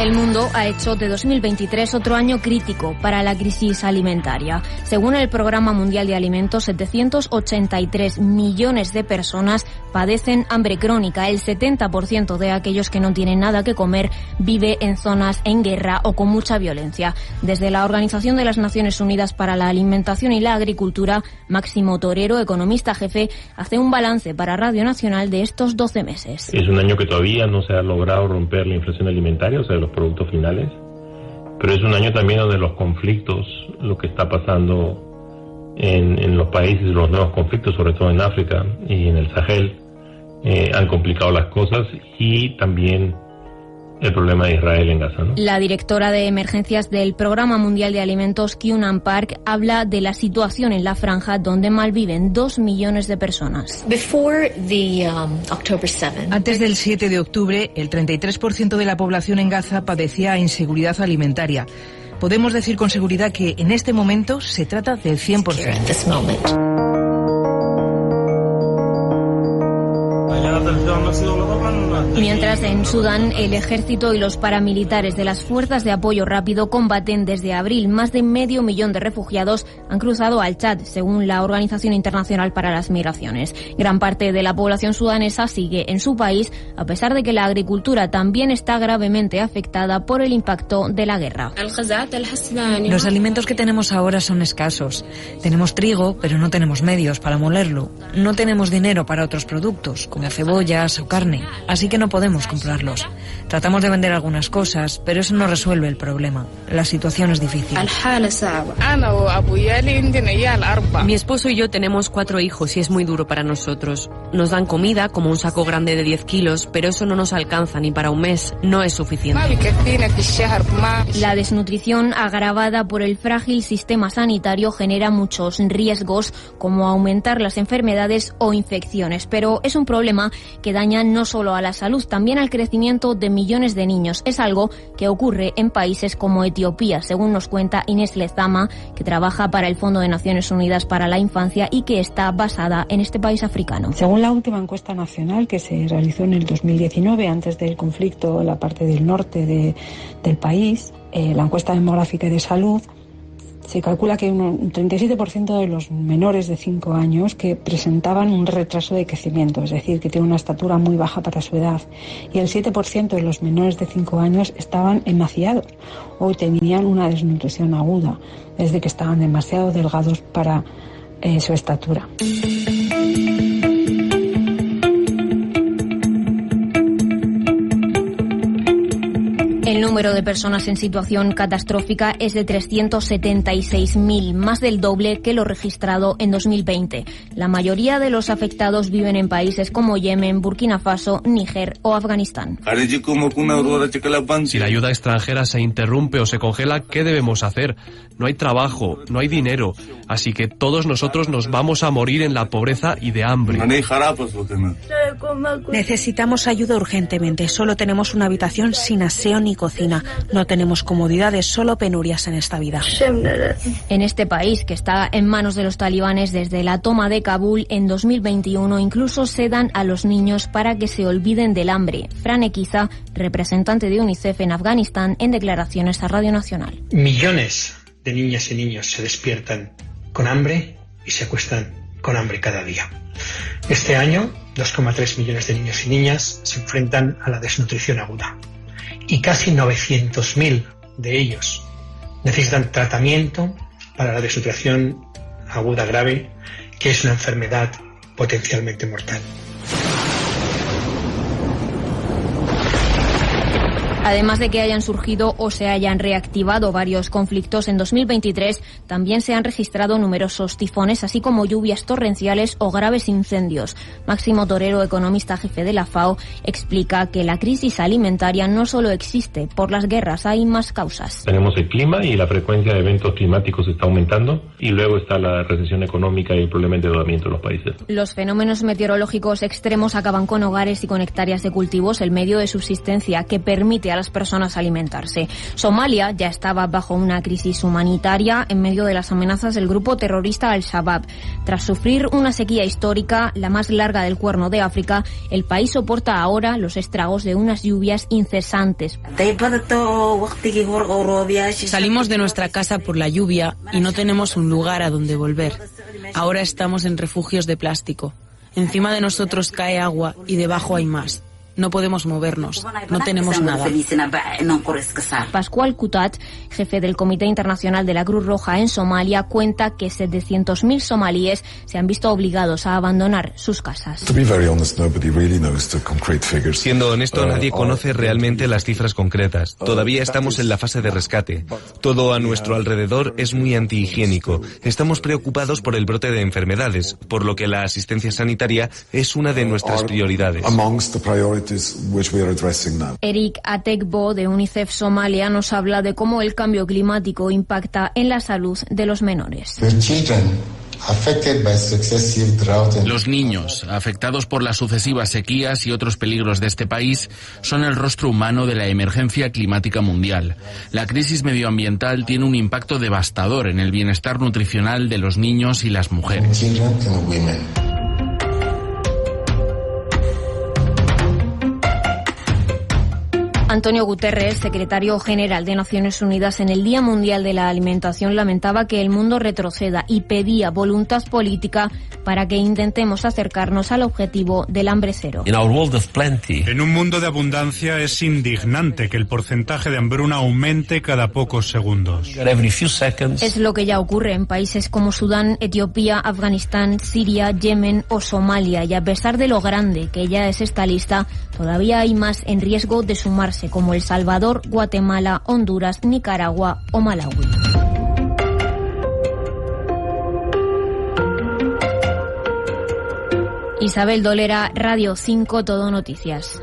El mundo ha hecho de 2023 otro año crítico para la crisis alimentaria. Según el Programa Mundial de Alimentos, 783 millones de personas padecen hambre crónica. El 70% de aquellos que no tienen nada que comer vive en zonas en guerra o con mucha violencia. Desde la Organización de las Naciones Unidas para la Alimentación y la Agricultura, Máximo Torero, economista jefe, hace un balance para Radio Nacional de estos 12 meses. Es un año que todavía no se ha logrado romper la inflación alimentaria, o sea, los productos finales, pero es un año también donde los conflictos, lo que está pasando en los países, los nuevos conflictos, sobre todo en África y en el Sahel, han complicado las cosas, y también el problema de Israel en Gaza, ¿no? La directora de emergencias del Programa Mundial de Alimentos, Kyunan Park, habla de la situación en la franja donde malviven 2 millones de personas. Antes del 7 de octubre, el 33% de la población en Gaza padecía inseguridad alimentaria. Podemos decir con seguridad que en este momento se trata del 100%. Mientras en Sudán, el ejército y los paramilitares de las fuerzas de apoyo rápido combaten desde abril. Más de 500.000 de refugiados han cruzado al Chad, según la Organización Internacional para las Migraciones. Gran parte de la población sudanesa sigue en su país, a pesar de que la agricultura también está gravemente afectada por el impacto de la guerra. Los alimentos que tenemos ahora son escasos. Tenemos trigo, pero no tenemos medios para molerlo. No tenemos dinero para otros productos, como cebollas o carne, así que no podemos comprarlos. Tratamos de vender algunas cosas, pero eso no resuelve el problema. La situación es difícil. Mi esposo y yo tenemos 4 hijos y es muy duro para nosotros. Nos dan comida, como un saco grande de 10 kilos, pero eso no nos alcanza ni para un mes. No es suficiente. La desnutrición agravada por el frágil sistema sanitario genera muchos riesgos, como aumentar las enfermedades o infecciones, pero es un problema que daña no solo a la salud, también al crecimiento de millones de niños. Es algo que ocurre en países como Etiopía, según nos cuenta Inés Lezama, que trabaja para el Fondo de Naciones Unidas para la Infancia y que está basada en este país africano. Según la última encuesta nacional que se realizó en el 2019, antes del conflicto en la parte del norte del país, la encuesta demográfica y de salud, se calcula que un 37% de los menores de 5 años que presentaban un retraso de crecimiento, es decir, que tienen una estatura muy baja para su edad, y el 7% de los menores de 5 años estaban emaciados o tenían una desnutrición aguda, es decir, que estaban demasiado delgados para su estatura. El número de personas en situación catastrófica es de 376.000, más del doble que lo registrado en 2020. La mayoría de los afectados viven en países como Yemen, Burkina Faso, Níger o Afganistán. Si la ayuda extranjera se interrumpe o se congela, ¿qué debemos hacer? No hay trabajo, no hay dinero, así que todos nosotros nos vamos a morir en la pobreza y de hambre. Necesitamos ayuda urgentemente. Solo tenemos una habitación sin aseo ni cocina. No tenemos comodidades, solo penurias en esta vida. En este país, que está en manos de los talibanes desde la toma de Kabul en 2021, incluso sedan a los niños para que se olviden del hambre. Fran Equiza, representante de UNICEF en Afganistán, en declaraciones a Radio Nacional. Millones de niñas y niños se despiertan con hambre y se acuestan con hambre cada día. Este año, 2,3 millones de niños y niñas se enfrentan a la desnutrición aguda y casi 900.000 de ellos necesitan tratamiento para la desnutrición aguda grave, que es una enfermedad potencialmente mortal. Además de que hayan surgido o se hayan reactivado varios conflictos en 2023, también se han registrado numerosos tifones, así como lluvias torrenciales o graves incendios. Máximo Torero, economista jefe de la FAO, explica que la crisis alimentaria no solo existe por las guerras, hay más causas. Tenemos el clima y la frecuencia de eventos climáticos está aumentando, y luego está la recesión económica y el problema de endeudamiento de los países. Los fenómenos meteorológicos extremos acaban con hogares y con hectáreas de cultivos, el medio de subsistencia que permite a las personas a alimentarse. Somalia ya estaba bajo una crisis humanitaria en medio de las amenazas del grupo terrorista Al-Shabaab. Tras sufrir una sequía histórica, la más larga del Cuerno de África, el país soporta ahora los estragos de unas lluvias incesantes. Salimos de nuestra casa por la lluvia y no tenemos un lugar a donde volver. Ahora estamos en refugios de plástico. Encima de nosotros cae agua y debajo hay más. No podemos movernos, no tenemos nada. Pascual Kutat, jefe del Comité Internacional de la Cruz Roja en Somalia, cuenta que 700.000 somalíes se han visto obligados a abandonar sus casas. Siendo honesto, nadie conoce realmente las cifras concretas. Todavía estamos en la fase de rescate. Todo a nuestro alrededor es muy antihigiénico. Estamos preocupados por el brote de enfermedades, por lo que la asistencia sanitaria es una de nuestras prioridades. Eric Atekbo de UNICEF Somalia nos habla de cómo el cambio climático impacta en la salud de los menores. Los niños, afectados por las sucesivas sequías y otros peligros de este país, son el rostro humano de la emergencia climática mundial. La crisis medioambiental tiene un impacto devastador en el bienestar nutricional de los niños y las mujeres. Antonio Guterres, secretario general de Naciones Unidas, en el Día Mundial de la Alimentación lamentaba que el mundo retroceda y pedía voluntad política para que intentemos acercarnos al objetivo del hambre cero. En un mundo de abundancia es indignante que el porcentaje de hambruna aumente cada pocos segundos. Es lo que ya ocurre en países como Sudán, Etiopía, Afganistán, Siria, Yemen o Somalia, y a pesar de lo grande que ya es esta lista, todavía hay más en riesgo de sumarse, como El Salvador, Guatemala, Honduras, Nicaragua o Malawi. Isabel Dolera, Radio 5, Todo Noticias.